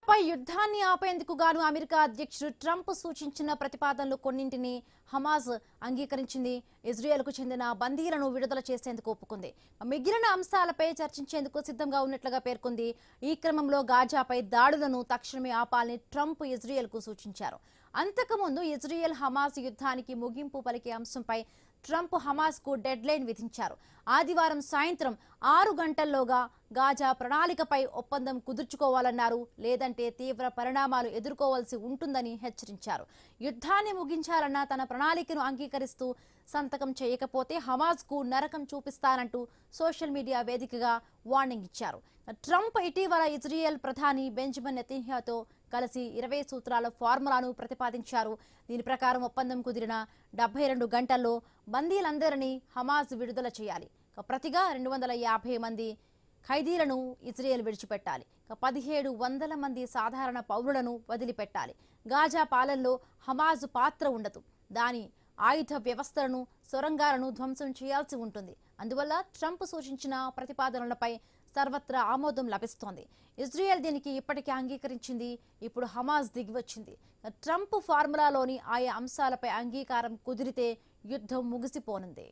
పై యుద్ధాన్ని ఆపేందుకు గాను అమెరికా అధ్యక్షుడు ట్రంప్ సూచించిన ప్రతిపాదనలు కొన్నింటిని హమాస్ అంగీకరించింది. ఇజ్రాయెల్కు చెందిన బందీలను విడుదల చేసేందుకు ఒప్పుకుంది. మిగిలిన అంశాలపై చర్చించేందుకు సిద్ధంగా ఉన్నట్లుగా పేర్కొంది. ఈ క్రమంలో గాజాపై దాడులను తక్షణమే ఆపాలని ట్రంప్ ఇజ్రాయెల్కు సూచించారు. అంతకుముందు ఇజ్రాయెల్ హమాస్ యుద్ధానికి ముగింపు పలికే అంశంపై ట్రంప్ హమాస్కు డెడ్ లైన్ విధించారు. ఆదివారం సాయంత్రం 6 గంటల్లోగా గాజా ప్రణాళికపై ఒప్పందం కుదుర్చుకోవాలన్నారు. లేదంటే తీవ్ర పరిణామాలు ఎదుర్కోవాల్సి ఉంటుందని హెచ్చరించారు. యుద్ధాన్ని ముగించాలన్న తన ప్రణాళికను అంగీకరిస్తూ సంతకం చేయకపోతే హమాస్కు నరకం చూపిస్తానంటూ సోషల్ మీడియా వేదికగా వార్నింగ్ ఇచ్చారు. ట్రంప్ ఇటీవల ఇజ్రాయెల్ ప్రధాని బెంజమిన్ నెతన్యాహుతో కలిసి 20 సూత్రాల ఫార్ములాను ప్రతిపాదించారు. దీని ప్రకారం ఒప్పందం కుదిరిన 72 గంటల్లో బందీలందరినీ హమాస్ విడుదల చేయాలి. ప్రతిగా 250 మంది ఖైదీలను ఇజ్రాయెల్ విడిచిపెట్టాలి. 1700 మంది సాధారణ పౌరులను వదిలిపెట్టాలి. గాజా పాలనలో హమాజ్ పాత్ర ఉండదు. దాని ఆయుధ వ్యవస్థలను, సొరంగాలను ధ్వంసం చేయాల్సి ఉంటుంది. అందువల్ల ట్రంప్ సూచించిన ప్రతిపాదనలపై సర్వత్రా ఆమోదం లభిస్తోంది. ఇజ్రాయెల్ దీనికి ఇప్పటికే అంగీకరించింది. ఇప్పుడు హమాస్ దిగివచ్చింది. ట్రంప్ ఫార్ములాలోని ఆయా అంశాలపై అంగీకారం కుదిరితే యుద్ధం ముగిసిపోనుంది.